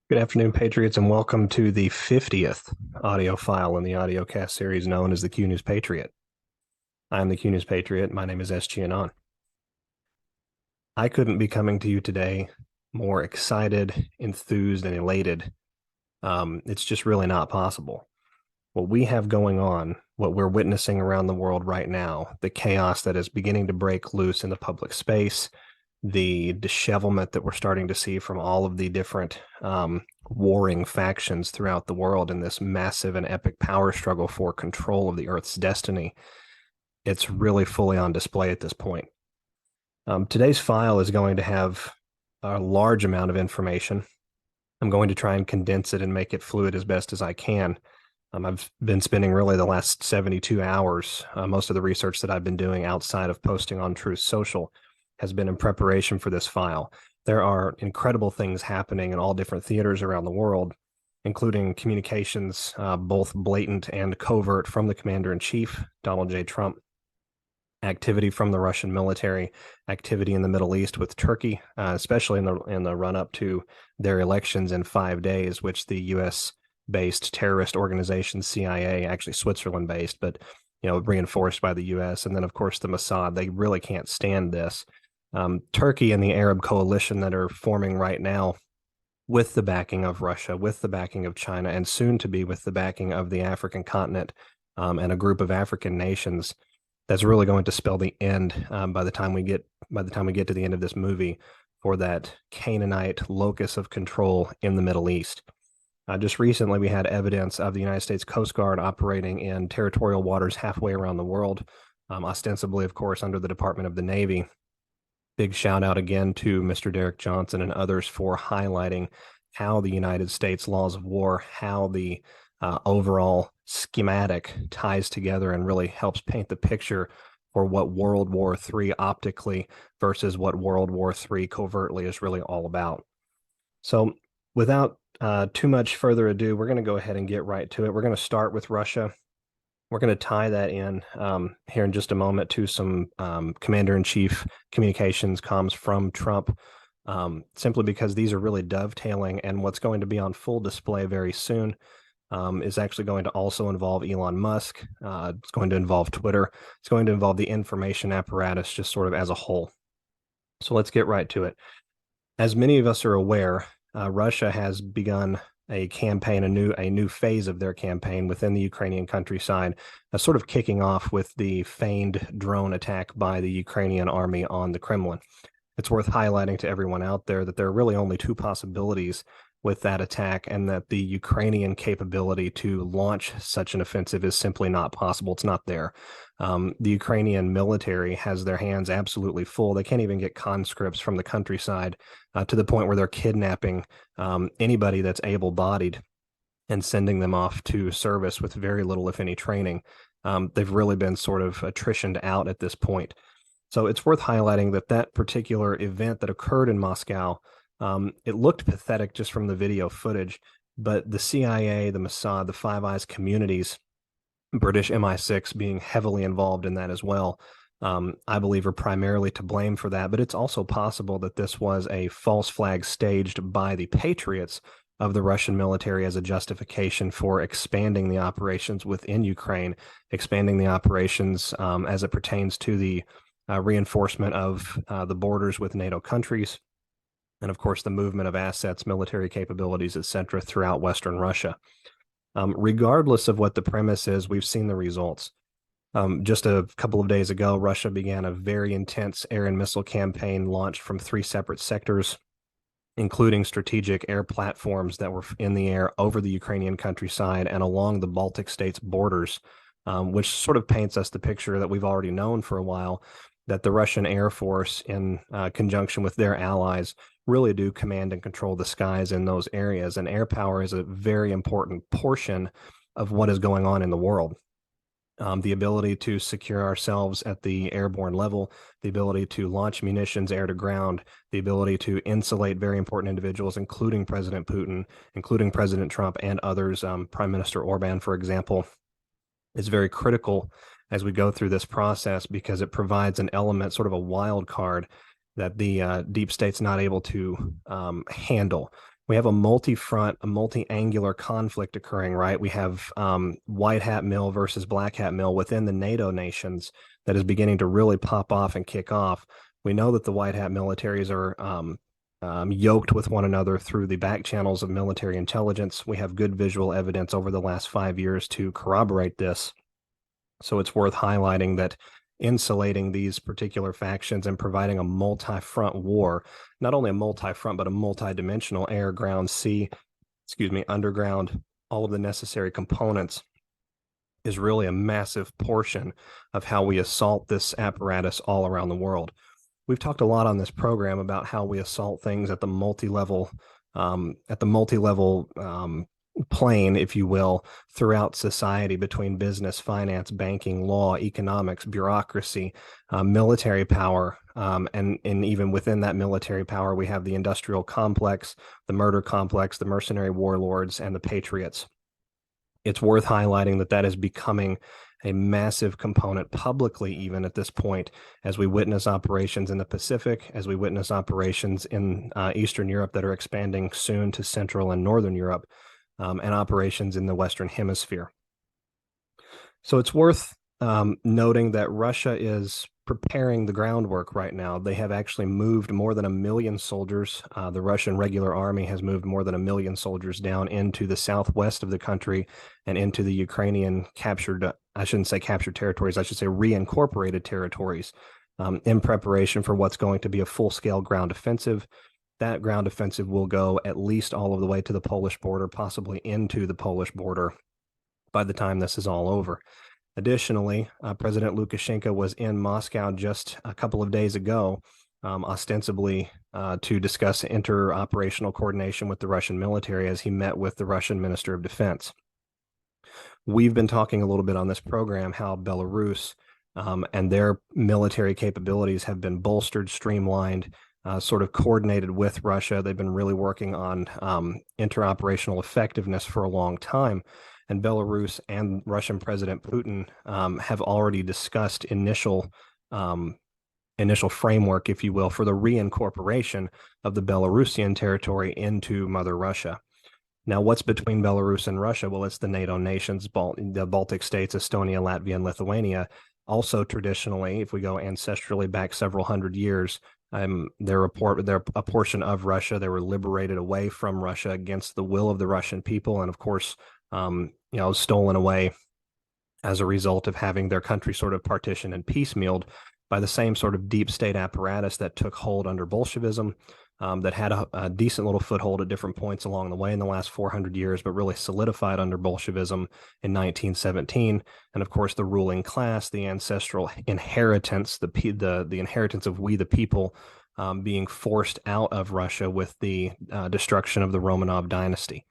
Good afternoon, Patriots, and welcome to the 50th audio file in the audiocast series known as the Q News Patriot. I'm the Q News Patriot. My name is SG Anon. I couldn't be coming to you today more excited, enthused, and elated. It's just really not possible. What we have going on, what we're witnessing around the world right now, the chaos that is beginning to break loose in the public space, the dishevelment that we're starting to see from all of the different warring factions throughout the world in this massive and epic power struggle for control of the Earth's destiny, it's really fully on display at this point. Today's file is going to have a large amount of information. I'm going to try and condense it and make it fluid as best as I can. I've been spending really the last 72 hours, most of the research that I've been doing outside of posting on Truth Social has been in preparation for this file. There are incredible things happening in all different theaters around the world, including communications, both blatant and covert, from the commander-in-chief, Donald J. Trump, activity from the Russian military, activity in the Middle East with Turkey, especially in the run-up to their elections in 5 days, which the U.S.-based terrorist organization CIA, actually Switzerland-based, but reinforced by the U.S., and then of course the Mossad. They really can't stand this. Turkey and the Arab coalition that are forming right now, with the backing of Russia, with the backing of China, and soon to be with the backing of the African continent and a group of African nations, that's really going to spell the end by the time we get to the end of this movie for that Canaanite locus of control in the Middle East. Just recently, we had evidence of the United States Coast Guard operating in territorial waters halfway around the world, ostensibly, of course, under the Department of the Navy. Big shout out again to Mr. Derek Johnson and others for highlighting how the United States laws of war, how the overall schematic ties together and really helps paint the picture for what World War III optically versus what World War III covertly is really all about. So without too much further ado, we're going to go ahead and get right to it. We're going to start with Russia. We're going to tie that in here in just a moment to some commander-in-chief communications comms from Trump, simply because these are really dovetailing, and what's going to be on full display very soon is actually going to also involve Elon Musk. It's going to involve Twitter. It's going to involve the information apparatus just sort of as a whole. So let's get right to it. As many of us are aware, Russia has begun a campaign, a new phase of their campaign within the Ukrainian countryside, sort of kicking off with the feigned drone attack by the Ukrainian army on the Kremlin. It's worth highlighting to everyone out there that there are really only two possibilities with that attack, and that the Ukrainian capability to launch such an offensive is simply not possible. It's not there. The Ukrainian military has their hands absolutely full. They can't even get conscripts from the countryside to the point where they're kidnapping anybody that's able-bodied and sending them off to service with very little, if any, training. They've really been sort of attritioned out at this point. So it's worth highlighting that that particular event that occurred in Moscow, it looked pathetic just from the video footage, but the CIA, the Mossad, the Five Eyes communities, British MI6 being heavily involved in that as well, I believe are primarily to blame for that. But it's also possible that this was a false flag staged by the patriots of the Russian military as a justification for expanding the operations within Ukraine, expanding the operations as it pertains to the reinforcement of the borders with NATO countries, and of course the movement of assets, military capabilities, etc., throughout Western Russia. Regardless of what the premise is, we've seen the results. Just a couple of days ago, Russia began a very intense air and missile campaign launched from 3 separate sectors, including strategic air platforms that were in the air over the Ukrainian countryside and along the Baltic states' borders, which sort of paints us the picture that we've already known for a while, that the Russian Air Force, in conjunction with their allies, really do command and control the skies in those areas. And air power is a very important portion of what is going on in the world. The ability to secure ourselves at the airborne level, the ability to launch munitions air to ground, the ability to insulate very important individuals, including President Putin, including President Trump, and others, Prime Minister Orban, for example, is very critical as we go through this process, because it provides an element, sort of a wild card, that the deep state's not able to handle. we have a multi-front, a multi-angular conflict occurring, right? We have white hat mill versus black hat mill within the NATO nations that is beginning to really pop off and kick off. We know that the white hat militaries are yoked with one another through the back channels of military intelligence. We have good visual evidence over the last 5 years to corroborate this. So it's worth highlighting that insulating these particular factions and providing a multi-front war, not only a multi-front, but a multi-dimensional air, ground, sea, underground, all of the necessary components is really a massive portion of how we assault this apparatus all around the world. We've talked a lot on this program about how we assault things at the multi-level plane, if you will, throughout society between business, finance, banking, law, economics, bureaucracy, military power, and even within that military power, we have the industrial complex, the murder complex, the mercenary warlords, and the patriots. It's worth highlighting that that is becoming a massive component publicly, even at this point, as we witness operations in the Pacific, as we witness operations in Eastern Europe that are expanding soon to Central and Northern Europe, and operations in the Western Hemisphere. So it's worth noting that Russia is preparing the groundwork right now. They have actually moved more than 1 million soldiers. The Russian regular army has moved more than 1 million soldiers down into the southwest of the country and into the Ukrainian captured, I shouldn't say captured territories, I should say reincorporated territories, in preparation for what's going to be a full-scale ground offensive. That ground offensive will go at least all of the way to the Polish border, possibly into the Polish border by the time this is all over. Additionally, President Lukashenko was in Moscow just a couple of days ago, ostensibly to discuss interoperational coordination with the Russian military as he met with the Russian Minister of Defense. We've been talking a little bit on this program how Belarus and their military capabilities have been bolstered, streamlined, sort of coordinated with Russia. They've been really working on interoperational effectiveness for a long time. And Belarus and Russian President Putin have already discussed initial framework, if you will, for the reincorporation of the Belarusian territory into Mother Russia. Now, what's between Belarus and Russia? Well, it's the NATO nations, the Baltic states, Estonia, Latvia, and Lithuania. Also, traditionally, if we go ancestrally back several hundred years, they're a portion of Russia. They were liberated away from Russia against the will of the Russian people, and of course, stolen away as a result of having their country sort of partitioned and piecemealed by the same sort of deep state apparatus that took hold under Bolshevism, that had a decent little foothold at different points along the way in the last 400 years, but really solidified under Bolshevism in 1917. And of course, the ruling class, the ancestral inheritance, the inheritance of we the people, being forced out of Russia with the destruction of the Romanov dynasty.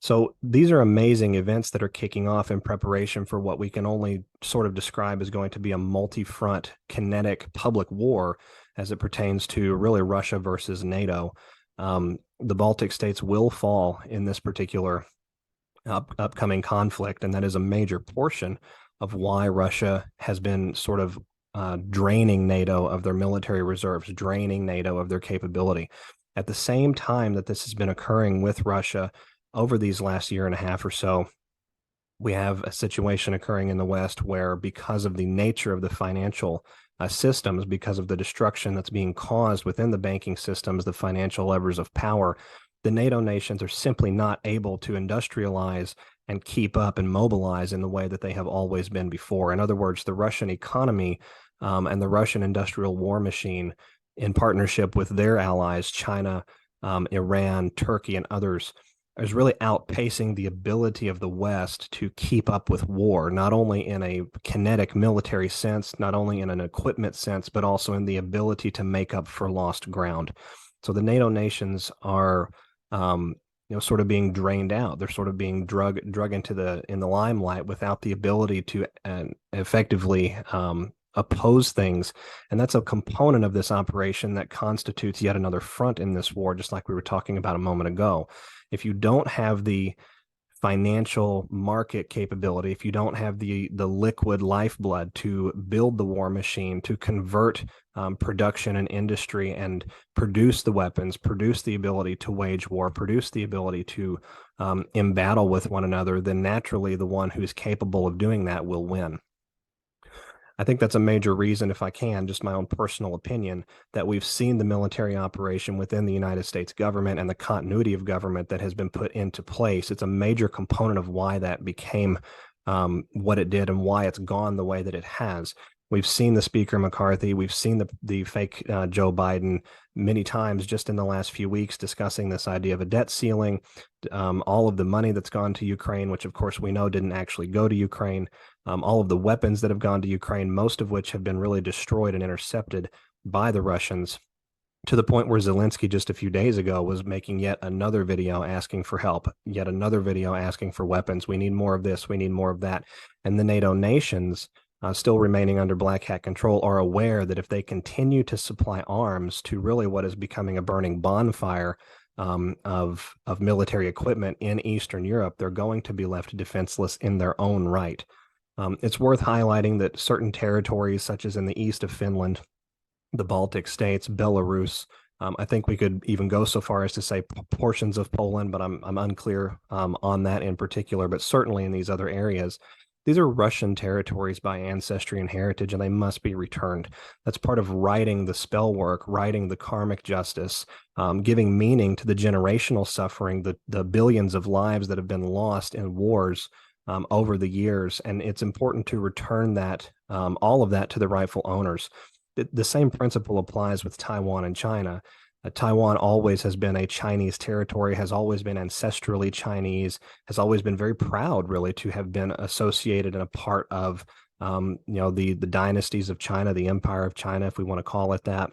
So these are amazing events that are kicking off in preparation for what we can only sort of describe as going to be a multi-front kinetic public war as it pertains to really Russia versus NATO. The Baltic states will fall in this particular upcoming conflict, and that is a major portion of why Russia has been sort of draining NATO of their military reserves, draining NATO of their capability. At the same time that this has been occurring with Russia, over these last year and a half or so, we have a situation occurring in the West where, because of the nature of the financial systems, because of the destruction that's being caused within the banking systems, the financial levers of power, the NATO nations are simply not able to industrialize and keep up and mobilize in the way that they have always been before. In other words, the Russian economy and the Russian industrial war machine, in partnership with their allies, China, Iran, Turkey, and others, is really outpacing the ability of the West to keep up with war, not only in a kinetic military sense, not only in an equipment sense, but also in the ability to make up for lost ground. So the NATO nations are, sort of being drained out. They're sort of being drug into the limelight without the ability to effectively oppose things. And that's a component of this operation that constitutes yet another front in this war, just like we were talking about a moment ago. If you don't have the financial market capability, if you don't have the liquid lifeblood to build the war machine, to convert production and industry and produce the weapons, produce the ability to wage war, produce the ability to embattle with one another, then naturally the one who's capable of doing that will win. I think that's a major reason, if I can, just my own personal opinion, that we've seen the military operation within the United States government and the continuity of government that has been put into place. It's a major component of why that became what it did and why it's gone the way that it has. We've seen the Speaker McCarthy. We've seen the fake Joe Biden many times just in the last few weeks discussing this idea of a debt ceiling, all of the money that's gone to Ukraine, which of course we know didn't actually go to Ukraine, all of the weapons that have gone to Ukraine, most of which have been really destroyed and intercepted by the Russians, to the point where Zelensky just a few days ago was making yet another video asking for help, yet another video asking for weapons. We need more of this. We need more of that. And the NATO nations, still remaining under black hat control, are aware that if they continue to supply arms to really what is becoming a burning bonfire of military equipment in Eastern Europe, they're going to be left defenseless in their own right. It's worth highlighting that certain territories, such as in the east of Finland, the Baltic states, Belarus, I think we could even go so far as to say portions of Poland, but I'm unclear on that in particular, but certainly in these other areas. These are Russian territories by ancestry and heritage, and they must be returned. That's part of writing the spell work, writing the karmic justice, giving meaning to the generational suffering, the billions of lives that have been lost in wars over the years. And it's important to return that, all of that, to the rightful owners. The same principle applies with Taiwan and China. Taiwan always has been a Chinese territory, has always been ancestrally Chinese, has always been very proud, really, to have been associated and a part of, the dynasties of China, the Empire of China, if we want to call it that.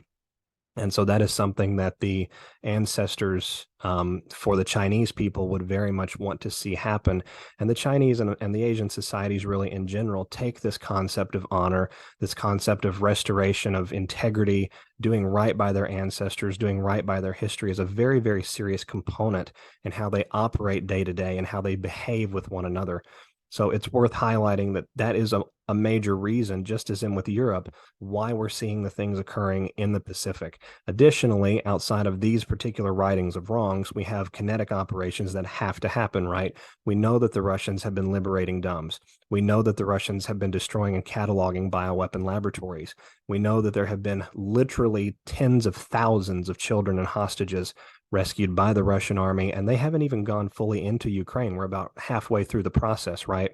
And so that is something that the ancestors for the Chinese people would very much want to see happen. And the Chinese and the Asian societies really in general take this concept of honor, this concept of restoration, of integrity, doing right by their ancestors, doing right by their history as a very, very serious component in how they operate day to day and how they behave with one another. So it's worth highlighting that that is a major reason, just as in with Europe, why we're seeing the things occurring in the Pacific. Additionally, outside of these particular rightings of wrongs, we have kinetic operations that have to happen, right? We know that the Russians have been liberating DUMBs. We know that the Russians have been destroying and cataloging bioweapon laboratories. We know that there have been literally tens of thousands of children and hostages rescued by the Russian army, and they haven't even gone fully into Ukraine. We're about halfway through the process, right?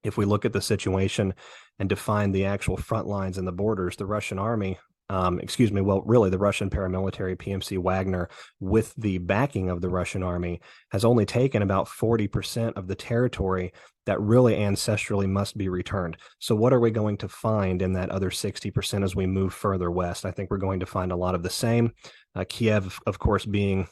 If we look at the situation and define the actual front lines and the borders, the Russian army, really the Russian paramilitary PMC Wagner, with the backing of the Russian army, has only taken about 40% of the territory that really ancestrally must be returned. So what are we going to find in that other 60% as we move further west? I think we're going to find a lot of the same. Kiev, of course, being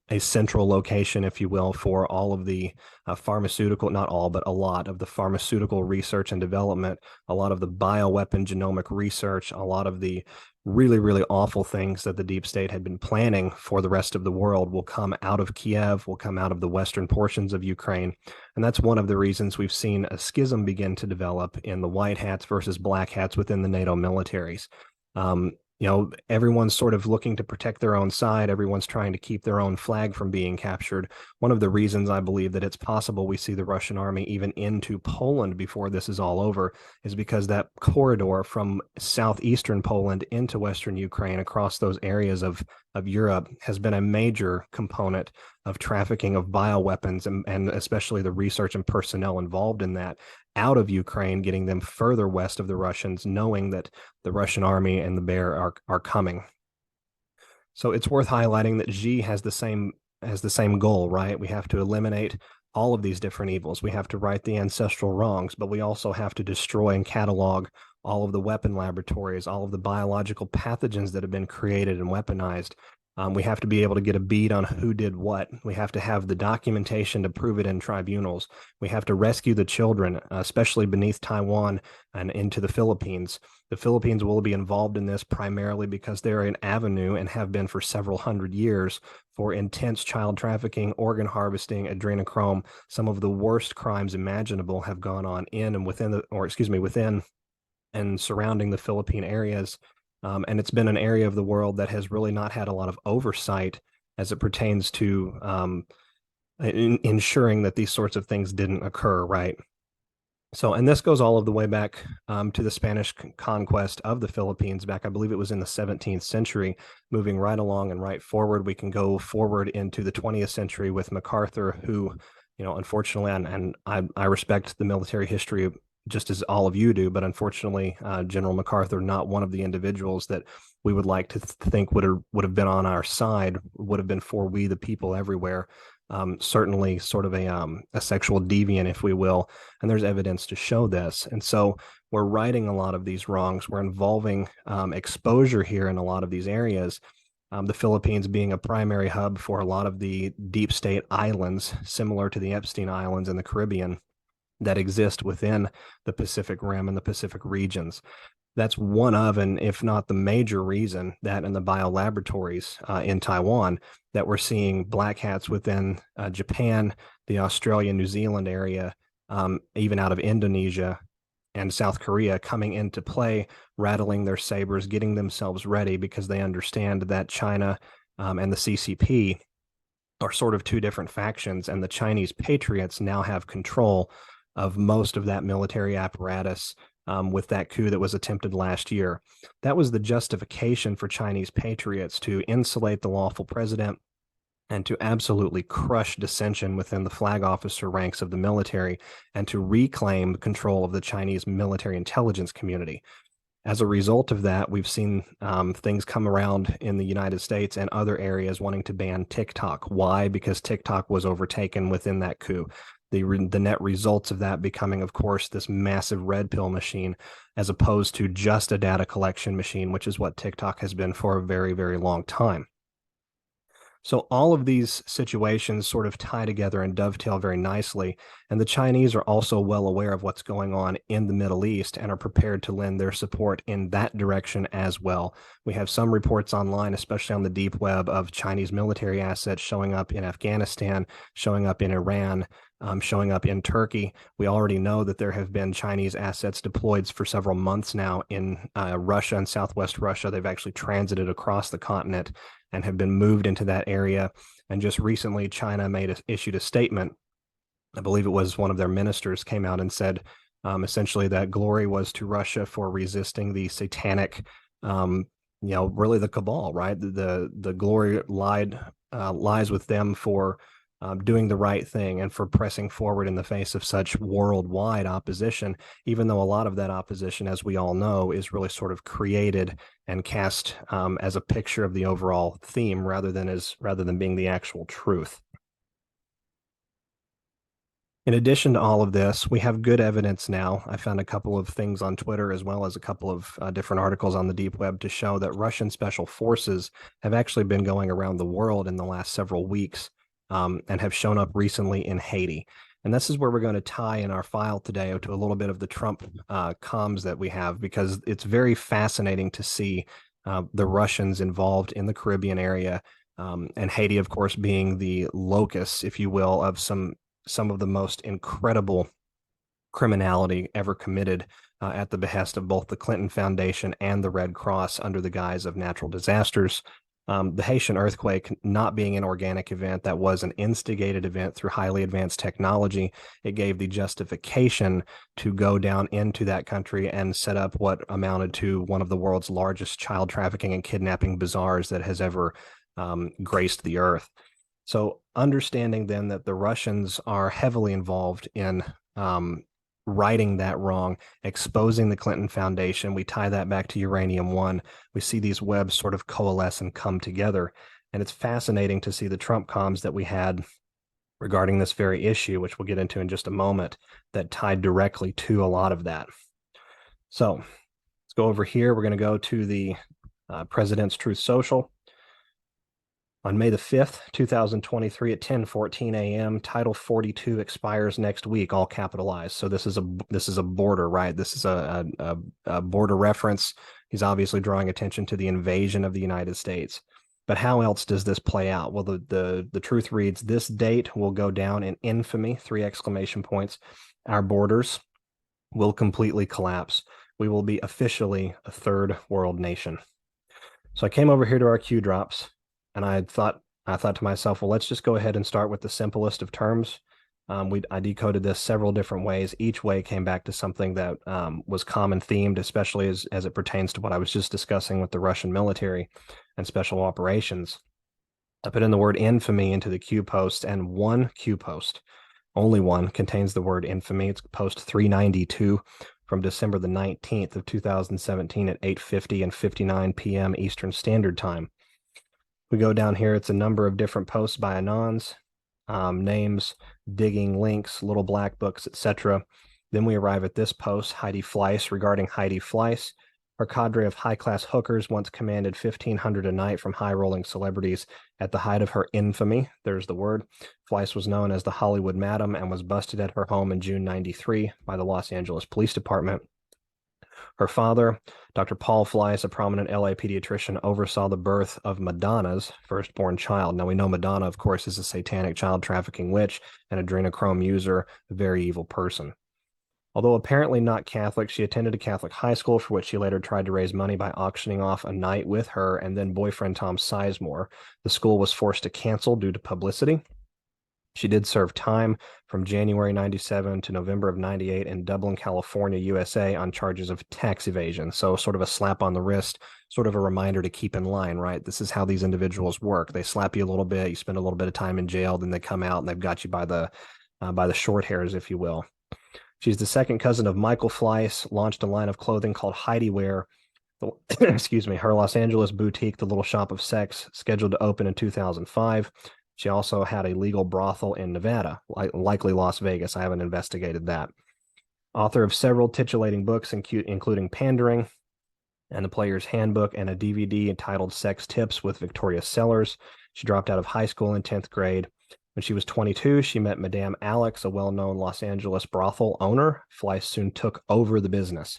a central location, if you will, for all of the pharmaceutical, not all, but a lot of the pharmaceutical research and development, a lot of the bioweapon genomic research, a lot of the really, really awful things that the deep state had been planning for the rest of the world will come out of Kiev, will come out of the western portions of Ukraine. And that's one of the reasons we've seen a schism begin to develop in the white hats versus black hats within the NATO militaries. Everyone's sort of looking to protect their own side. Everyone's trying to keep their own flag from being captured. One of the reasons I believe that it's possible we see the Russian army even into Poland before this is all over is because that corridor from southeastern Poland into western Ukraine across those areas of Europe has been a major component of trafficking of bioweapons and especially the research and personnel involved in that out of Ukraine, getting them further west of the Russians, knowing that the Russian army and the bear are coming. So it's worth highlighting that Xi has the same goal, right? We have to eliminate all of these different evils. We have to right the ancestral wrongs, but we also have to destroy and catalog all of the weapon laboratories, all of the biological pathogens that have been created and weaponized. We have to be able to get a bead on who did what. We have to have the documentation to prove it in tribunals. We have to rescue the children, especially beneath Taiwan and into the Philippines. The Philippines will be involved in this primarily because they're an avenue and have been for several hundred years for intense child trafficking, organ harvesting, adrenochrome. Some of the worst crimes imaginable have gone on in and within within and surrounding the Philippine areas. And it's been an area of the world that has really not had a lot of oversight as it pertains to ensuring that these sorts of things didn't occur, right? So, and this goes all of the way back to the Spanish conquest of the Philippines back, I believe it was in the 17th century, moving right along and right forward. We can go forward into the 20th century with MacArthur, who, unfortunately, and I respect the military history just as all of you do, but unfortunately, General MacArthur, not one of the individuals that we would like to think would have been on our side, would have been for we the people everywhere. Certainly sort of a sexual deviant, if we will, and there's evidence to show this. And so we're righting a lot of these wrongs. We're involving exposure here in a lot of these areas. The Philippines being a primary hub for a lot of the deep state islands, similar to the Epstein Islands in the Caribbean, that exist within the Pacific Rim and the Pacific regions. That's one of, and if not the major reason, that in the biolaboratories in Taiwan, that we're seeing black hats within Japan, the Australia, New Zealand area, even out of Indonesia and South Korea coming into play, rattling their sabers, getting themselves ready because they understand that China and the CCP are sort of two different factions, and the Chinese patriots now have control of most of that military apparatus with that coup that was attempted last year. That was the justification for Chinese patriots to insulate the lawful president and to absolutely crush dissension within the flag officer ranks of the military and to reclaim control of the Chinese military intelligence community. As a result of that, we've seen things come around in the United States and other areas wanting to ban TikTok. Why? Because TikTok was overtaken within that coup. The net results of that becoming, of course, this massive red pill machine, as opposed to just a data collection machine, which is what TikTok has been for a very, very long time. So all of these situations sort of tie together and dovetail very nicely. And the Chinese are also well aware of what's going on in the Middle East and are prepared to lend their support in that direction as well. We have some reports online, especially on the deep web, of Chinese military assets showing up in Afghanistan, showing up in Iran, showing up in Turkey. We already know that there have been Chinese assets deployed for several months now in Russia and Southwest Russia. They've actually transited across the continent and have been moved into that area. And just recently, China issued a statement. I believe it was one of their ministers came out and said essentially that glory was to Russia for resisting the satanic, really the cabal, right? The glory lies with them for doing the right thing and for pressing forward in the face of such worldwide opposition, even though a lot of that opposition, as we all know, is really sort of created and cast as a picture of the overall theme rather than being the actual truth. In addition to all of this, we have good evidence now. I found a couple of things on Twitter as well as a couple of different articles on the deep web to show that Russian special forces have actually been going around the world in the last several weeks and have shown up recently in Haiti. And this is where we're going to tie in our file today to a little bit of the Trump comms that we have, because it's very fascinating to see the Russians involved in the Caribbean area, and Haiti, of course, being the locus, if you will, of some of the most incredible criminality ever committed at the behest of both the Clinton Foundation and the Red Cross under the guise of natural disasters. The Haitian earthquake not being an organic event, that was an instigated event through highly advanced technology. It gave the justification to go down into that country and set up what amounted to one of the world's largest child trafficking and kidnapping bazaars that has ever graced the earth. So understanding then that the Russians are heavily involved in righting that wrong, exposing the Clinton Foundation, we tie that back to Uranium One. We see these webs sort of coalesce and come together. And it's fascinating to see the Trump comms that we had regarding this very issue, which we'll get into in just a moment, that tied directly to a lot of that. So let's go over here. We're going to go to the President's Truth Social. On May the 5th, 2023 at 10:14 a.m., Title 42 expires next week, all capitalized. So this is a border, right? This is a border reference. He's obviously drawing attention to the invasion of the United States. But how else does this play out? Well, the truth reads, this date will go down in infamy, 3 exclamation points. Our borders will completely collapse. We will be officially a third world nation. So I came over here to our Q drops, and I thought to myself, well, let's just go ahead and start with the simplest of terms. I decoded this several different ways. Each way came back to something that was common themed, especially as it pertains to what I was just discussing with the Russian military and special operations. I put in the word infamy into the Q post, and one Q post, only one, contains the word infamy. It's post 392 from December the 19th of 2017 at 8:50 and 59 p.m. Eastern Standard Time. We go down here, it's a number of different posts by Anons, names, digging, links, little black books, etc. Then we arrive at this post, Heidi Fleiss, regarding Heidi Fleiss. Her cadre of high-class hookers once commanded $1,500 a night from high-rolling celebrities. At the height of her infamy, there's the word, Fleiss was known as the Hollywood Madam and was busted at her home in June '93 by the Los Angeles Police Department. Her father, Dr. Paul Fleiss, a prominent LA pediatrician, oversaw the birth of Madonna's firstborn child. Now, we know Madonna, of course, is a satanic child trafficking witch and adrenochrome user, a very evil person. Although apparently not Catholic, she attended a Catholic high school for which she later tried to raise money by auctioning off a night with her and then boyfriend Tom Sizemore. The school was forced to cancel due to publicity. She did serve time from January '97 to November of '98 in Dublin, California, USA, on charges of tax evasion. So, sort of a slap on the wrist, sort of a reminder to keep in line, right? This is how these individuals work. They slap you a little bit, you spend a little bit of time in jail, then they come out and they've got you by the short hairs, if you will. She's the second cousin of Michael Fleiss, launched a line of clothing called Heidi Wear. Excuse me, her Los Angeles boutique, The Little Shop of Sex, scheduled to open in 2005. She also had a legal brothel in Nevada, likely Las Vegas. I haven't investigated that. Author of several titillating books, including Pandering and The Player's Handbook, and a DVD entitled Sex Tips with Victoria Sellers. She dropped out of high school in 10th grade. When she was 22, she met Madame Alex, a well-known Los Angeles brothel owner. Fleiss soon took over the business.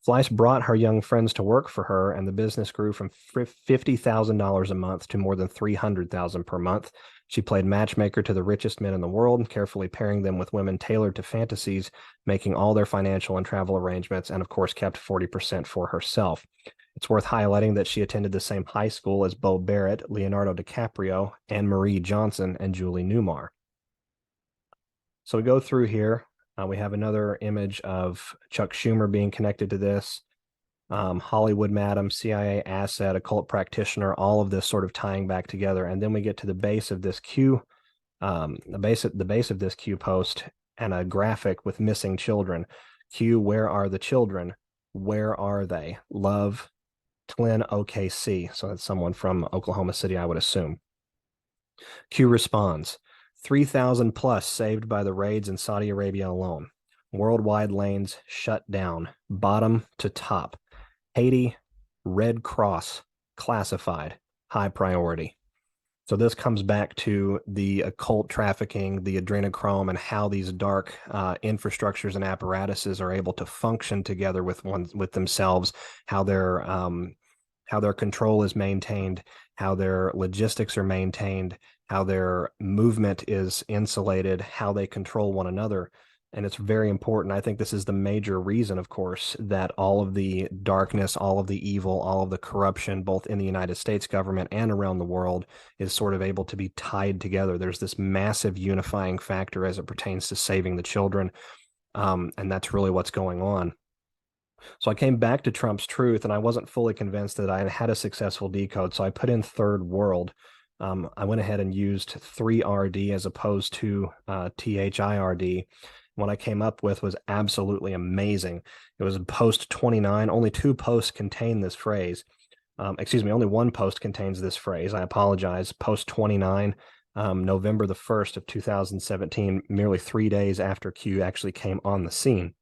Fleiss brought her young friends to work for her, and the business grew from $50,000 a month to more than $300,000 per month. She played matchmaker to the richest men in the world, carefully pairing them with women tailored to fantasies, making all their financial and travel arrangements, and of course kept 40% for herself. It's worth highlighting that she attended the same high school as Bo Barrett, Leonardo DiCaprio, Anne Marie Johnson, and Julie Newmar. So we go through here. We have another image of Chuck Schumer being connected to this. Hollywood Madam, CIA asset, occult practitioner, all of this sort of tying back together. And then we get to the base of this Q, the base of this Q post, and a graphic with missing children. Q, where are the children? Where are they? Love, Tlin, OKC. So that's someone from Oklahoma City, I would assume. Q responds, 3,000 plus saved by the raids in Saudi Arabia alone. Worldwide lanes shut down, bottom to top. Haiti, Red Cross, classified, high priority. So this comes back to the occult trafficking, the adrenochrome, and how these dark infrastructures and apparatuses are able to function together with themselves, how their control is maintained, how their logistics are maintained, how their movement is insulated, how they control one another. And it's very important. I think this is the major reason, of course, that all of the darkness, all of the evil, all of the corruption, both in the United States government and around the world, is sort of able to be tied together. There's this massive unifying factor as it pertains to saving the children. And that's really what's going on. So I came back to Trump's truth, and I wasn't fully convinced that I had a successful decode. So I put in third world. I went ahead and used 3RD as opposed to THIRD. What I came up with was absolutely amazing. It was post 29. Only 2 posts contain this phrase. Excuse me, only 1 post contains this phrase. I apologize. Post 29, November the 1st of 2017, merely 3 days after Q actually came on the scene.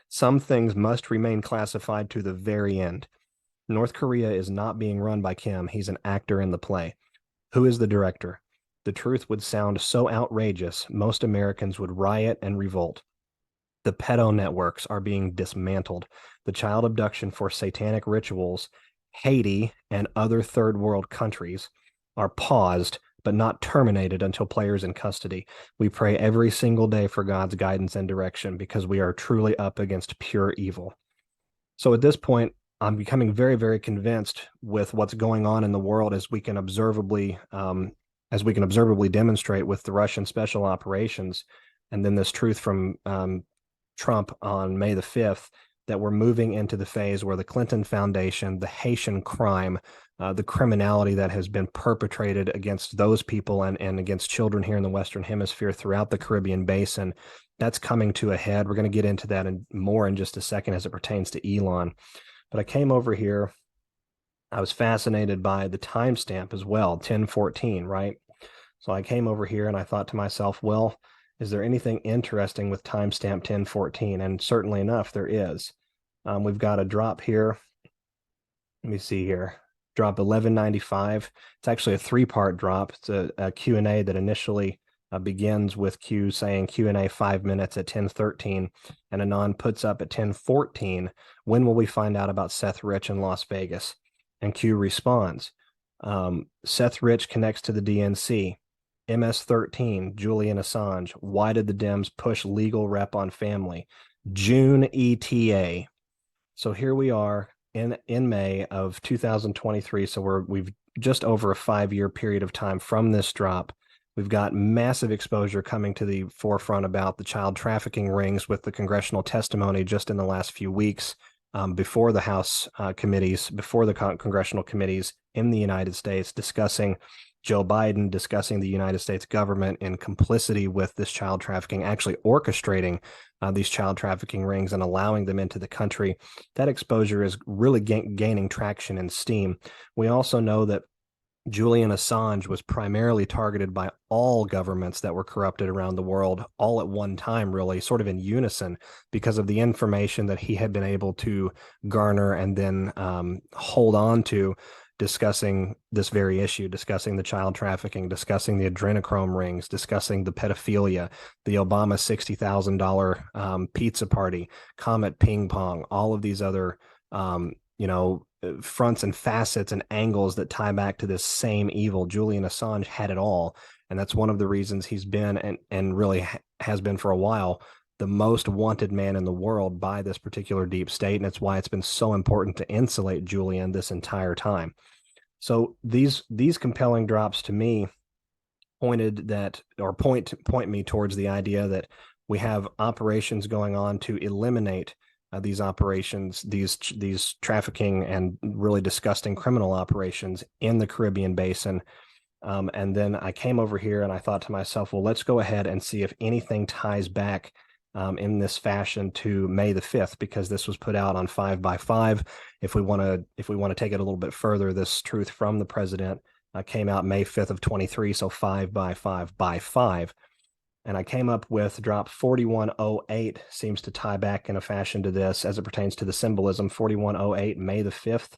Some things must remain classified to the very end. North Korea is not being run by Kim. He's an actor in the play. Who is the director? The truth would sound so outrageous, most Americans would riot and revolt. The pedo networks are being dismantled. The child abduction for satanic rituals, Haiti and other third world countries are paused but not terminated until players in custody. We pray every single day for God's guidance and direction because we are truly up against pure evil. So at this point, I'm becoming very, very convinced with what's going on in the world as we can observably demonstrate with the Russian special operations, and then this truth from Trump on May the 5th, that we're moving into the phase where the Clinton Foundation, the Haitian crime, the criminality that has been perpetrated against those people and against children here in the Western Hemisphere throughout the Caribbean basin, that's coming to a head. We're going to get into that more in just a second as it pertains to Elon. But I came over here. I was fascinated by the timestamp as well, 1014, right? So I came over here and I thought to myself, well, is there anything interesting with timestamp 1014? And certainly enough, there is. We've got a drop here. Let me see here. Drop 1195. It's actually a three-part drop. It's a Q&A that initially begins with Q saying Q&A 5 minutes at 1013, and Anon puts up at 1014, when will we find out about Seth Rich in Las Vegas? And Q responds, Seth Rich connects to the DNC. MS-13, Julian Assange. Why did the Dems push legal rep on family? June ETA. So here we are in May of 2023. So we've just over a 5-year period of time from this drop. We've got massive exposure coming to the forefront about the child trafficking rings with the congressional testimony just in the last few weeks, before the House committees, before the congressional committees in the United States, discussing Joe Biden, discussing the United States government in complicity with this child trafficking, actually orchestrating these child trafficking rings and allowing them into the country. That exposure is really gaining traction and steam. We also know that Julian Assange was primarily targeted by all governments that were corrupted around the world, all at one time, really, sort of in unison, because of the information that he had been able to garner and then hold on to, discussing this very issue, discussing the child trafficking, discussing the adrenochrome rings, discussing the pedophilia, the Obama $60,000 pizza party, Comet Ping Pong, all of these other, fronts and facets and angles that tie back to this same evil. Julian Assange had it all. And that's one of the reasons he's been and really has been for a while the most wanted man in the world by this particular deep state. And it's why it's been so important to insulate Julian this entire time. So these compelling drops to me point me towards the idea that we have operations going on to eliminate these operations, these trafficking and really disgusting criminal operations in the Caribbean basin. And then I came over here and I thought to myself, well, let's go ahead and see if anything ties back in this fashion to May the 5th, because this was put out on 5x5. If we want to take it a little bit further, this truth from the president came out May 5th of 23, so 5x5x5. And I came up with drop 4108 seems to tie back in a fashion to this as it pertains to the symbolism. 4108, May the 5th.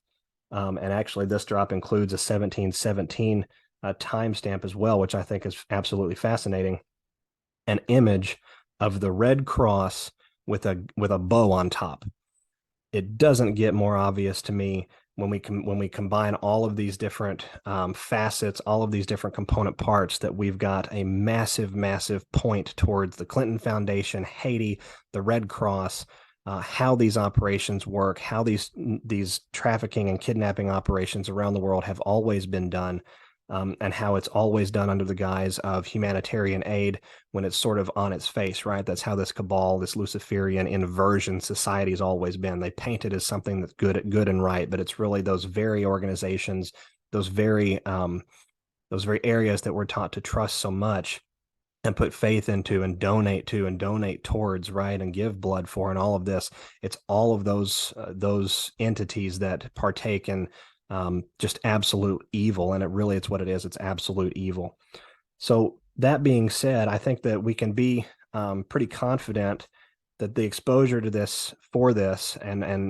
And actually, this drop includes a 1717 timestamp as well, which I think is absolutely fascinating. An image of the Red Cross with a bow on top. It doesn't get more obvious to me when we combine all of these different facets, all of these different component parts, that we've got a massive, massive point towards the Clinton Foundation, Haiti, the Red Cross, how these operations work, how these trafficking and kidnapping operations around the world have always been done, and how it's always done under the guise of humanitarian aid when it's sort of on its face, right? That's how this cabal, this Luciferian inversion society has always been. They paint it as something that's good and right, but it's really those very organizations, those very areas that we're taught to trust so much and put faith into and donate to and donate towards, right, and give blood for, and all of this. It's all of those entities that partake in just absolute evil. And it's what it is. It's absolute evil. So that being said, I think that we can be pretty confident that the exposure to this and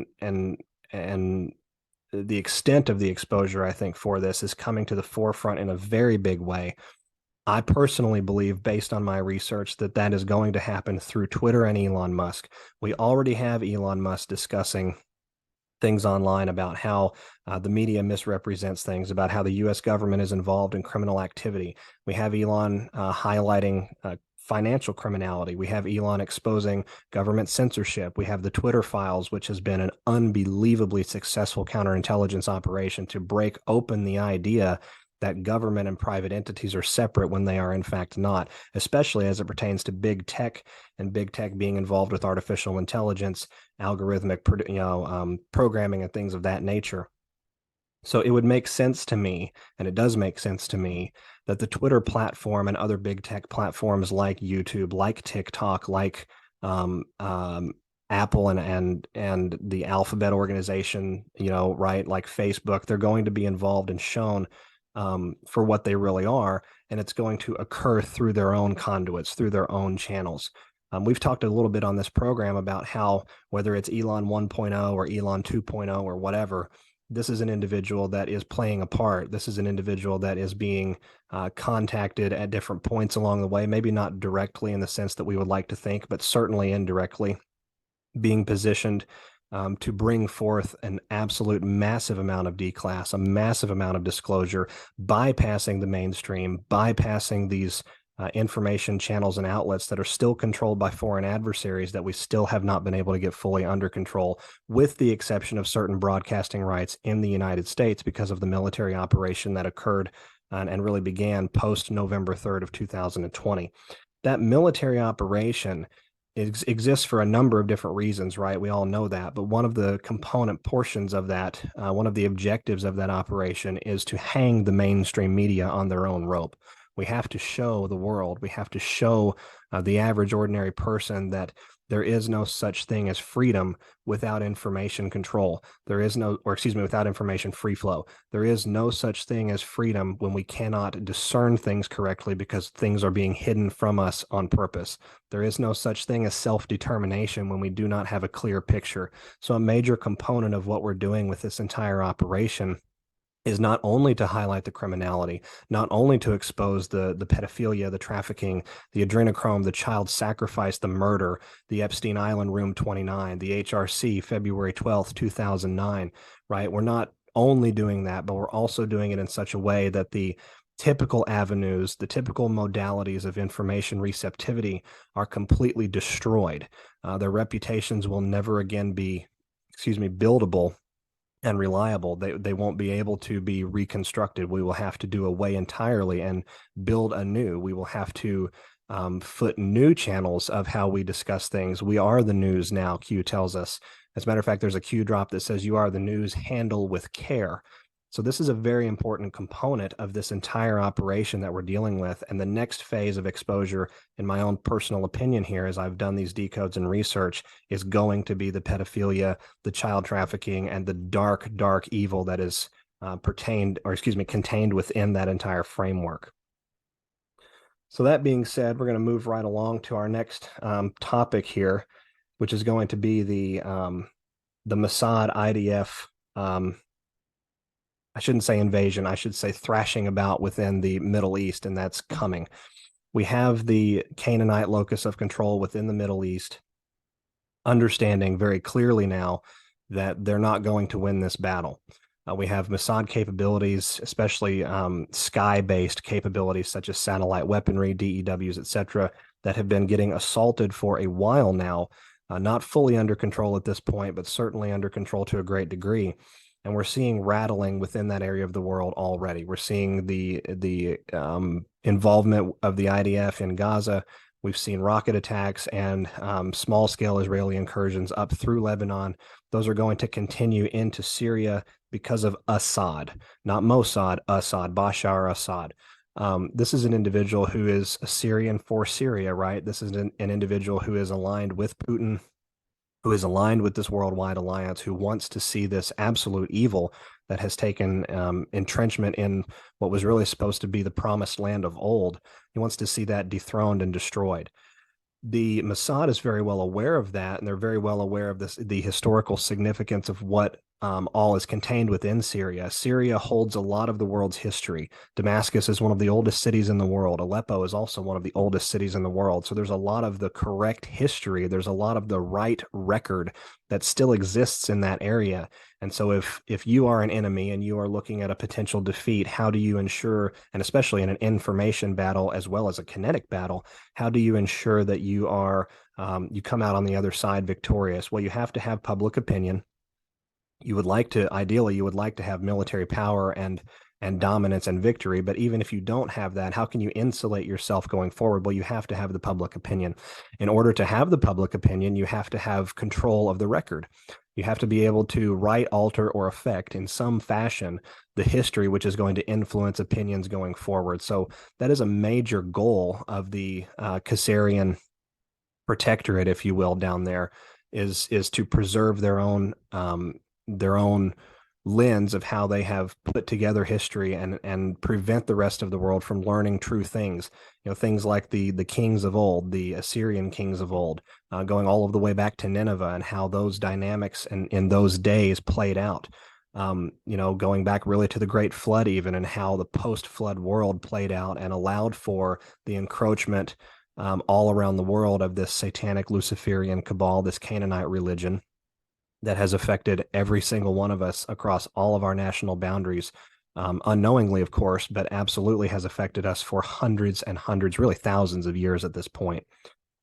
the extent of the exposure, I think, for this is coming to the forefront in a very big way. I personally believe, based on my research, that that is going to happen through Twitter and Elon Musk. We already have Elon Musk discussing things online about how the media misrepresents things, about how the U.S. government is involved in criminal activity. We have Elon highlighting financial criminality. We have Elon exposing government censorship. We have the Twitter files, which has been an unbelievably successful counterintelligence operation to break open the idea that government and private entities are separate when they are in fact not, especially as it pertains to big tech and big tech being involved with artificial intelligence, algorithmic, programming, and things of that nature. So it would make sense to me, and it does make sense to me, that the Twitter platform and other big tech platforms like YouTube, like TikTok, like um, um, Apple and the Alphabet organization, right, like Facebook, they're going to be involved and shown for what they really are, and it's going to occur through their own conduits, through their own channels. We've talked a little bit on this program about how whether it's Elon 1.0 or Elon 2.0 or whatever, this is an individual that is playing a part. This is an individual that is being contacted at different points along the way, maybe not directly in the sense that we would like to think, but certainly indirectly being positioned to bring forth an absolute massive amount of declass, a massive amount of disclosure, bypassing the mainstream, bypassing these information channels and outlets that are still controlled by foreign adversaries that we still have not been able to get fully under control, with the exception of certain broadcasting rights in the United States because of the military operation that occurred and really began post November 3rd of 2020. That military operation exists for a number of different reasons, right? We all know that. But one of the component portions of that, one of the objectives of that operation is to hang the mainstream media on their own rope. We have to show the world, we have to show the average ordinary person that there is no such thing as freedom without information control. There is no, or excuse me, without information free flow. There is no such thing as freedom when we cannot discern things correctly because things are being hidden from us on purpose. There is no such thing as self-determination when we do not have a clear picture. So a major component of what we're doing with this entire operation is not only to highlight the criminality, not only to expose the pedophilia, the trafficking, the adrenochrome, the child sacrifice, the murder, the Epstein Island Room 29, the HRC, February 12th, 2009, right? We're not only doing that, but we're also doing it in such a way that the typical avenues, the typical modalities of information receptivity are completely destroyed. Their reputations will never again be, buildable and reliable. They won't be able to be reconstructed. We will have to do away entirely and build anew. We will have to foot new channels of how we discuss things. We are the news now, Q tells us. As a matter of fact, there's a Q drop that says you are the news, handle with care. So this is a very important component of this entire operation that we're dealing with. And the next phase of exposure, in my own personal opinion here, as I've done these decodes and research, is going to be the pedophilia, the child trafficking, and the dark, dark evil that is contained within that entire framework. So that being said, we're going to move right along to our next topic here, which is going to be the Mossad IDF I shouldn't say invasion, I should say thrashing about within the Middle East, and that's coming. We have the Canaanite locus of control within the Middle East, understanding very clearly now that they're not going to win this battle. We have Mossad capabilities, especially sky-based capabilities such as satellite weaponry, DEWs, etc., that have been getting assaulted for a while now, not fully under control at this point, but certainly under control to a great degree. And we're seeing rattling within that area of the world already. We're seeing the involvement of the IDF in Gaza. We've seen rocket attacks and small-scale Israeli incursions up through Lebanon. Those are going to continue into Syria because of Assad, not Mossad, Assad, Bashar Assad. This is an individual who is a Syrian for Syria, right? This is an individual who is aligned with Putin, who is aligned with this worldwide alliance, who wants to see this absolute evil that has taken entrenchment in what was really supposed to be the promised land of old. He wants to see that dethroned and destroyed. The Mossad is very well aware of that, and they're very well aware of the historical significance of what all is contained within Syria. Syria holds a lot of the world's history. Damascus is one of the oldest cities in the world. Aleppo is also one of the oldest cities in the world. So there's a lot of the correct history. There's a lot of the right record that still exists in that area. And so if you are an enemy and you are looking at a potential defeat, how do you ensure, and especially in an information battle as well as a kinetic battle, how do you ensure that you are you come out on the other side victorious? Well, you have to have public opinion. You would like to, ideally, you would like to have military power and dominance and victory. But even if you don't have that, how can you insulate yourself going forward? Well, you have to have the public opinion. In order to have the public opinion, you have to have control of the record. You have to be able to write, alter, or affect in some fashion the history, which is going to influence opinions going forward. So that is a major goal of the Caesarian protectorate, if you will, down there, is to preserve their own lens of how they have put together history and prevent the rest of the world from learning true things. You know, things like the kings of old, the Assyrian kings of old, going all of the way back to Nineveh, and how those dynamics and in those days played out. You know, going back really to the Great Flood even, and how the post-flood world played out and allowed for the encroachment all around the world of this satanic Luciferian cabal, this Canaanite religion that has affected every single one of us across all of our national boundaries, unknowingly, of course, but absolutely has affected us for hundreds and hundreds, really thousands of years at this point.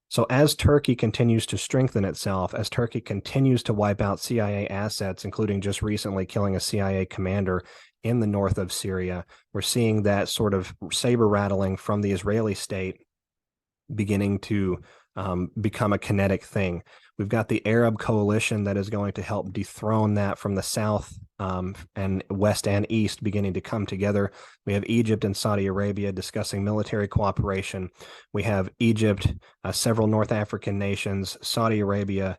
So as Turkey continues to strengthen itself, as Turkey continues to wipe out CIA assets, including just recently killing a CIA commander in the north of Syria, we're seeing that sort of saber rattling from the Israeli state beginning to become a kinetic thing. We've got the Arab coalition that is going to help dethrone that from the south and west and east beginning to come together. We have Egypt and Saudi Arabia discussing military cooperation. We have Egypt, several North African nations, Saudi Arabia,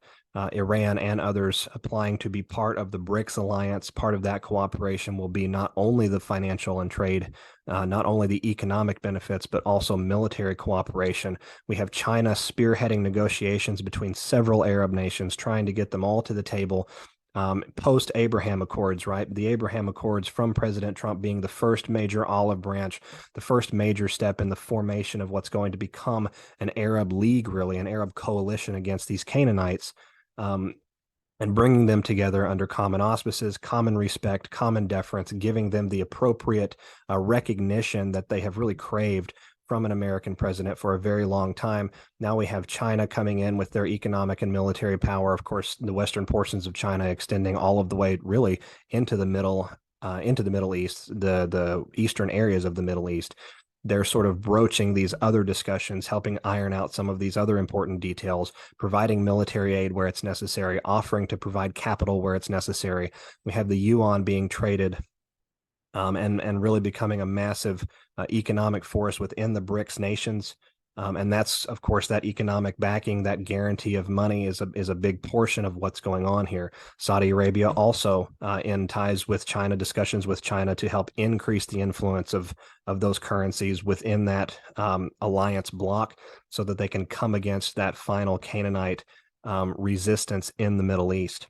Iran, and others applying to be part of the BRICS alliance. Part of that cooperation will be not only the financial and trade, not only the economic benefits, but also military cooperation. We have China spearheading negotiations between several Arab nations, trying to get them all to the table. Post-Abraham Accords, right? The Abraham Accords from President Trump being the first major olive branch, the first major step in the formation of what's going to become an Arab League, really, an Arab coalition against these Canaanites. And bringing them together under common auspices, common respect, common deference, giving them the appropriate recognition that they have really craved from an American president for a very long time. Now we have China coming in with their economic and military power. Of course, the western portions of China extending all of the way really into the Middle East, the eastern areas of the Middle East. They're sort of broaching these other discussions, helping iron out some of these other important details, providing military aid where it's necessary, offering to provide capital where it's necessary. We have the yuan being traded and really becoming a massive economic force within the BRICS nations. And that's, of course, that economic backing, that guarantee of money is a big portion of what's going on here. Saudi Arabia also in ties with China, discussions with China to help increase the influence of those currencies within that alliance bloc so that they can come against that final Canaanite resistance in the Middle East.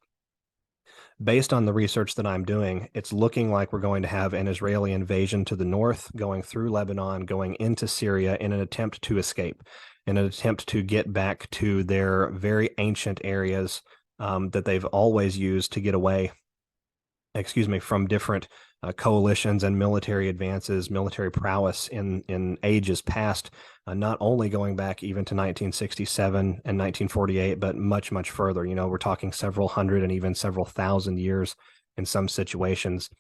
Based on the research that I'm doing, it's looking like we're going to have an Israeli invasion to the north, going through Lebanon, going into Syria in an attempt to escape, in an attempt to get back to their very ancient areas that they've always used to get away, from different coalitions and military advances, military prowess in ages past, not only going back even to 1967 and 1948, but much, much further. You know, we're talking several hundred and even several thousand years in some situations.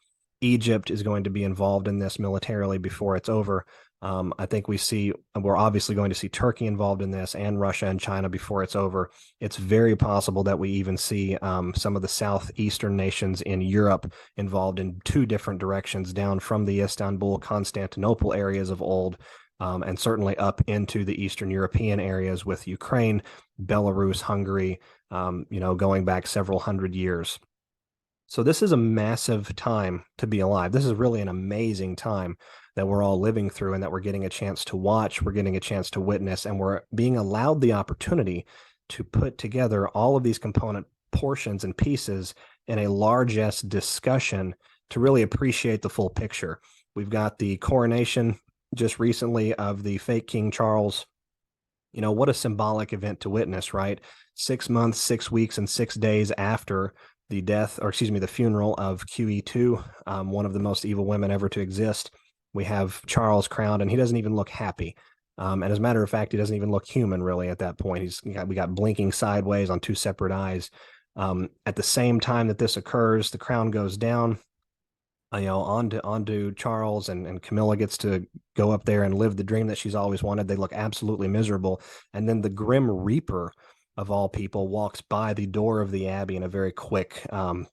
Egypt is going to be involved in this militarily before it's over. I think we're obviously going to see Turkey involved in this, and Russia and China before it's over. It's very possible that we even see some of the southeastern nations in Europe involved in two different directions, down from the Istanbul, Constantinople areas of old, and certainly up into the Eastern European areas with Ukraine, Belarus, Hungary, going back several hundred years. So this is a massive time to be alive. This is really an amazing time that we're all living through and that we're getting a chance to watch, we're getting a chance to witness, and we're being allowed the opportunity to put together all of these component portions and pieces in a largesse discussion to really appreciate the full picture. We've got the coronation just recently of the fake King Charles. You know, what a symbolic event to witness, right? 6 months, 6 weeks, and 6 days after the death, or excuse me, the funeral of QE2, one of the most evil women ever to exist. We have Charles crowned, and he doesn't even look happy. And as a matter of fact, he doesn't even look human really at that point. We got blinking sideways on two separate eyes. At the same time that this occurs, the crown goes down. Onto Charles, and Camilla gets to go up there and live the dream that she's always wanted. They look absolutely miserable. And then the Grim Reaper of all people walks by the door of the Abbey in a very quick, a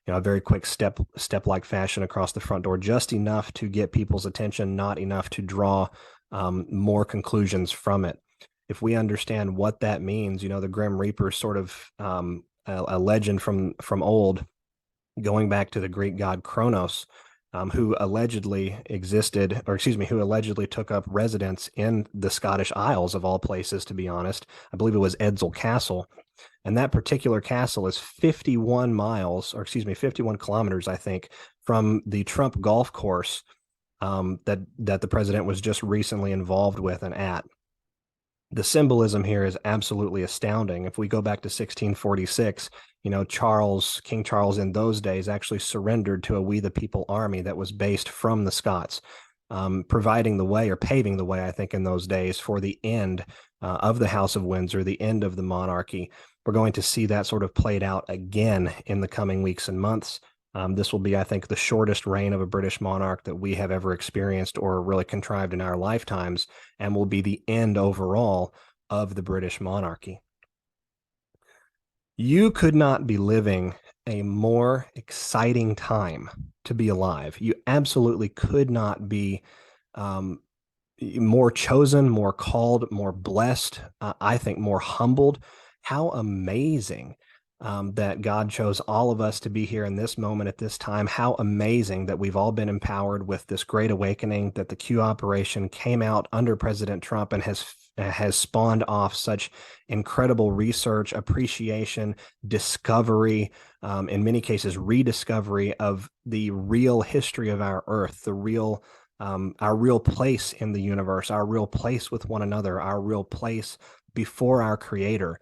very quick step-like fashion across the front door, just enough to get people's attention, not enough to draw more conclusions from it. If we understand what that means, the Grim Reaper is sort of a legend from old, going back to the Greek god Kronos, who allegedly took up residence in the Scottish Isles of all places, to be honest. I believe it was Edsel Castle. And that particular castle is 51 kilometers, I think, from the Trump golf course that the president was just recently involved with and at. The symbolism here is absolutely astounding. If we go back to 1646, King Charles in those days actually surrendered to a We the People army that was based from the Scots, providing the way, or paving the way, I think, in those days for the end of the House of Windsor, the end of the monarchy. We're going to see that sort of played out again in the coming weeks and months. This will be, I think, the shortest reign of a British monarch that we have ever experienced or really contrived in our lifetimes, and will be the end overall of the British monarchy. You could not be living a more exciting time to be alive. You absolutely could not be more chosen, more called, more blessed, I think more humbled. How amazing that God chose all of us to be here in this moment at this time. How amazing that we've all been empowered with this great awakening, that the Q operation came out under President Trump and has spawned off such incredible research, appreciation, discovery, in many cases rediscovery of the real history of our Earth, our real place in the universe, our real place with one another, our real place before our Creator.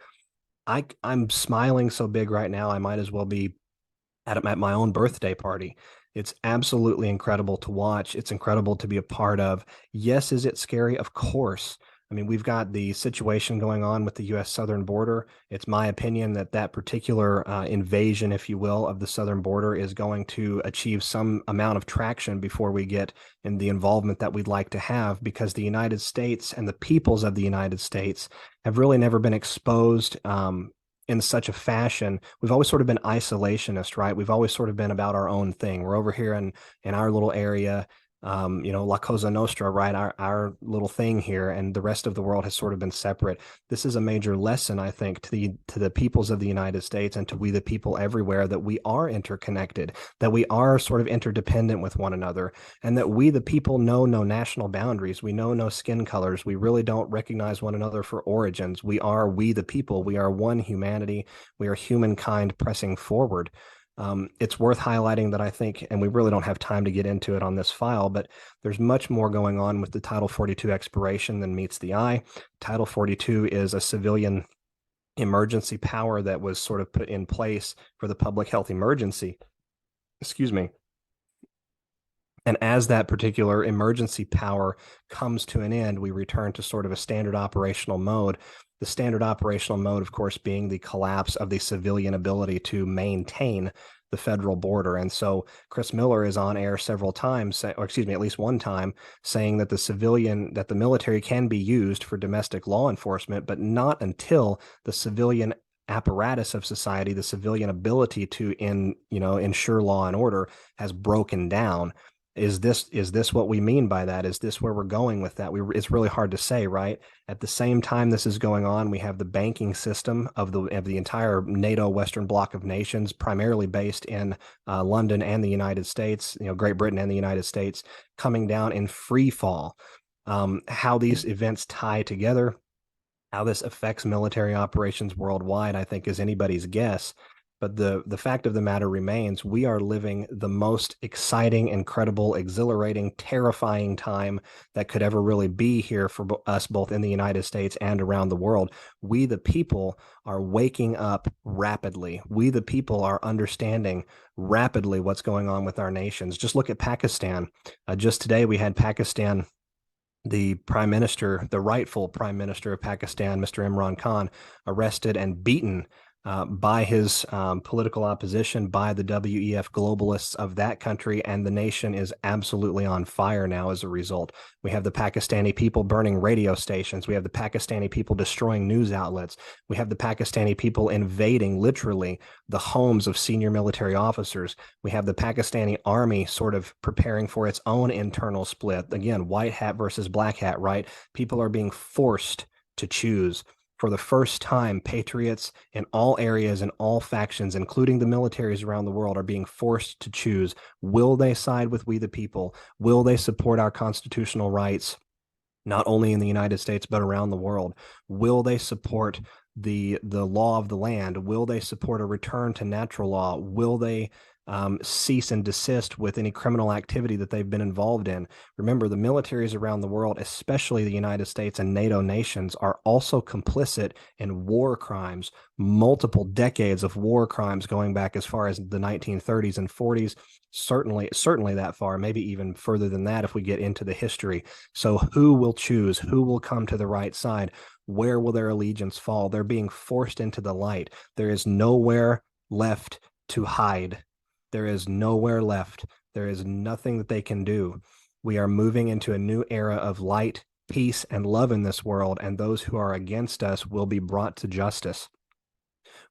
I'm smiling so big right now, I might as well be at my own birthday party. It's absolutely incredible to watch. It's incredible to be a part of. Yes, is it scary? Of course. I mean, we've got the situation going on with the U.S. southern border. It's my opinion that particular invasion, if you will, of the southern border is going to achieve some amount of traction before we get in the involvement that we'd like to have, because the United States and the peoples of the United States have really never been exposed in such a fashion. We've always sort of been isolationist, right? We've always sort of been about our own thing. We're over here in our little area, La Cosa Nostra, right? Our little thing here, and the rest of the world has sort of been separate. This is a major lesson, I think, to the peoples of the United States and to we the people everywhere, that we are interconnected, that we are sort of interdependent with one another, and that we the people know no national boundaries. We know no skin colors. We really don't recognize one another for origins. We the people. We are one humanity. We are humankind pressing forward. It's worth highlighting that I think, and we really don't have time to get into it on this file, but there's much more going on with the Title 42 expiration than meets the eye. Title 42 is a civilian emergency power that was sort of put in place for the public health emergency. Excuse me. And as that particular emergency power comes to an end, we return to sort of a standard operational mode. The standard operational mode, of course, being the collapse of the civilian ability to maintain the federal border. And so Chris Miller is on air several times, or excuse me, at least one time, saying that the military can be used for domestic law enforcement, but not until the civilian apparatus of society, the civilian ability to ensure law and order, has broken down. Is this what we mean by that? Is this where we're going with that? It's really hard to say, right? At the same time this is going on, we have the banking system of the entire NATO Western Bloc of nations, primarily based in London and the United States, Great Britain and the United States, coming down in free fall. How these events tie together, how this affects military operations worldwide, I think is anybody's guess. But the fact of the matter remains, we are living the most exciting, incredible, exhilarating, terrifying time that could ever really be here for us, both in the United States and around the world. We, the people, are waking up rapidly. We, the people, are understanding rapidly what's going on with our nations. Just look at Pakistan. Just today, we had Pakistan, the prime minister, the rightful prime minister of Pakistan, Mr. Imran Khan, arrested and beaten by his political opposition, by the WEF globalists of that country, and the nation is absolutely on fire now as a result. We have the Pakistani people burning radio stations. We have the Pakistani people destroying news outlets. We have the Pakistani people invading, literally, the homes of senior military officers. We have the Pakistani army sort of preparing for its own internal split. Again, white hat versus black hat, right? People are being forced to choose. For the first time, patriots in all areas and all factions, including the militaries around the world, are being forced to choose. Will they side with we the people? Will they support our constitutional rights, not only in the United States, but around the world? Will they support the law of the land? Will they support a return to natural law? Will they cease and desist with any criminal activity that they've been involved in? Remember, the militaries around the world, especially the United States and NATO nations, are also complicit in war crimes, multiple decades of war crimes going back as far as the 1930s and 40s, certainly that far, maybe even further than that if we get into the history. So who will choose? Who will come to the right side? Where will their allegiance fall? They're being forced into the light. There is nowhere left to hide. There is nowhere left. There is nothing that they can do. We are moving into a new era of light, peace, and love in this world, and those who are against us will be brought to justice.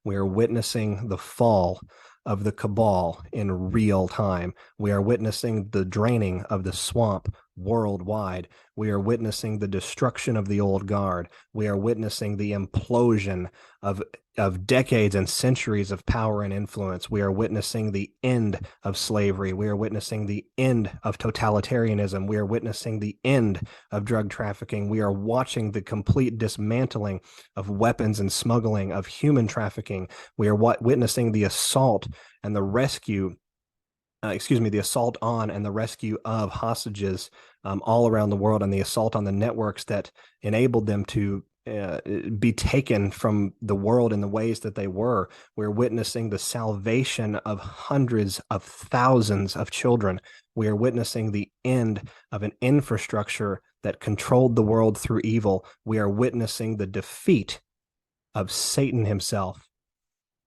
We are witnessing the fall of the cabal in real time. We are witnessing the draining of the swamp worldwide. We are witnessing the destruction of the old guard. We are witnessing the implosion of decades and centuries of power and influence. We are witnessing the end of slavery. We are witnessing the end of totalitarianism. We are witnessing the end of drug trafficking. We are watching the complete dismantling of weapons and smuggling, of human trafficking. We are witnessing the assault and the rescue the assault on and the rescue of hostages all around the world, and the assault on the networks that enabled them to be taken from the world in the ways that they were. We're witnessing the salvation of hundreds of thousands of children. We are witnessing the end of an infrastructure that controlled the world through evil. We are witnessing the defeat of Satan himself.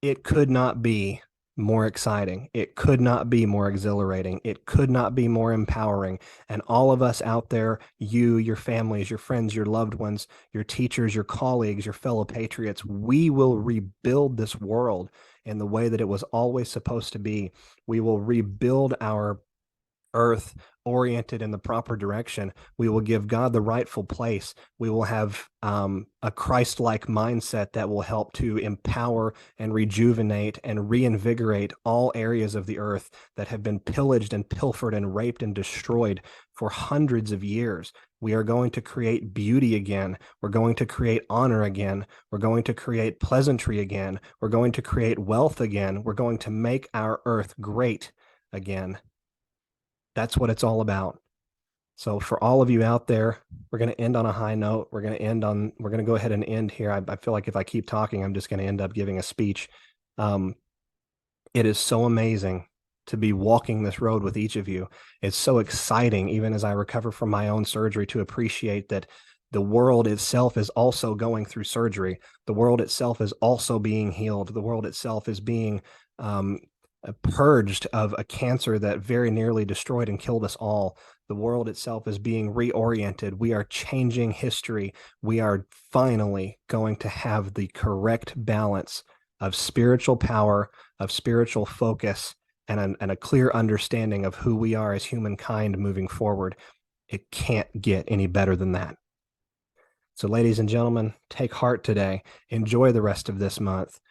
It could not be more exciting. It could not be more exhilarating. It could not be more empowering. And all of us out there, you, your families, your friends, your loved ones, your teachers, your colleagues, your fellow patriots, we will rebuild this world in the way that it was always supposed to be. We will rebuild our earth oriented in the proper direction. We will give God the rightful place. We will have a Christ-like mindset that will help to empower and rejuvenate and reinvigorate all areas of the earth that have been pillaged and pilfered and raped and destroyed for hundreds of years. We are going to create beauty again. We're going to create honor again. We're going to create pleasantry again. We're going to create wealth again. We're going to make our earth great again. That's what it's all about. So for all of you out there, we're going to end on a high note. We're going to go ahead and end here. I feel like if I keep talking, I'm just going to end up giving a speech. It is so amazing to be walking this road with each of you. It's so exciting, even as I recover from my own surgery, to appreciate that the world itself is also going through surgery. The world itself is also being healed. The world itself is being purged of a cancer that very nearly destroyed and killed us all. The world itself is being reoriented. We are changing history. We are finally going to have the correct balance of spiritual power, of spiritual focus, and a clear understanding of who we are as humankind moving forward. It can't get any better than that. So, ladies and gentlemen, take heart today. Enjoy the rest of this month.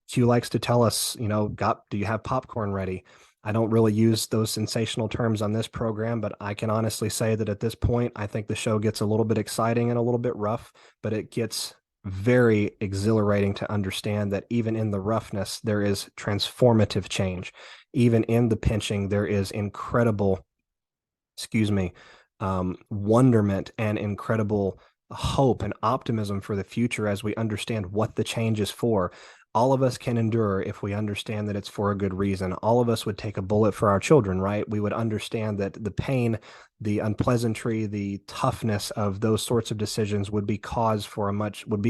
Q likes to tell us, do you have popcorn ready? I don't really use those sensational terms on this program, but I can honestly say that at this point, I think the show gets a little bit exciting and a little bit rough, but it gets very exhilarating to understand that even in the roughness, there is transformative change. Even in the pinching, there is incredible, wonderment and incredible hope and optimism for the future as we understand what the change is for. All of us can endure if we understand that it's for a good reason. All of us would take a bullet for our children, right? We would understand that the pain, the unpleasantry, the toughness of those sorts of decisions would be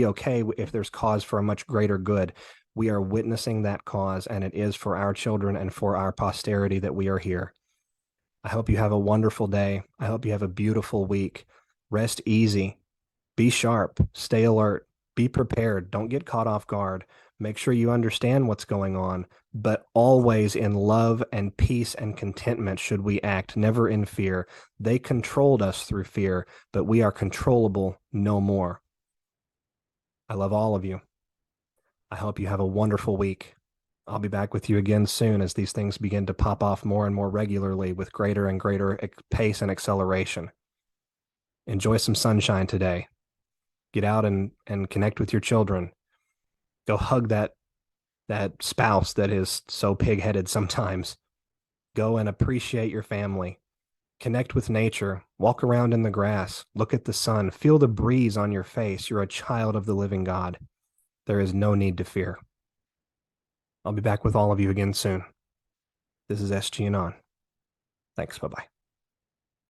okay if there's cause for a much greater good. We are witnessing that cause, and it is for our children and for our posterity that we are here. I hope you have a wonderful day. I hope you have a beautiful week. Rest easy. Be sharp. Stay alert. Be prepared. Don't get caught off guard. Make sure you understand what's going on, but always in love and peace and contentment should we act, never in fear. They controlled us through fear, but we are controllable no more. I love all of you. I hope you have a wonderful week. I'll be back with you again soon as these things begin to pop off more and more regularly with greater and greater pace and acceleration. Enjoy some sunshine today. Get out and connect with your children. Go hug that spouse that is so pig-headed sometimes. Go and appreciate your family. Connect with nature. Walk around in the grass. Look at the sun. Feel the breeze on your face. You're a child of the living God. There is no need to fear. I'll be back with all of you again soon. This is SG and On. Thanks. Bye-bye.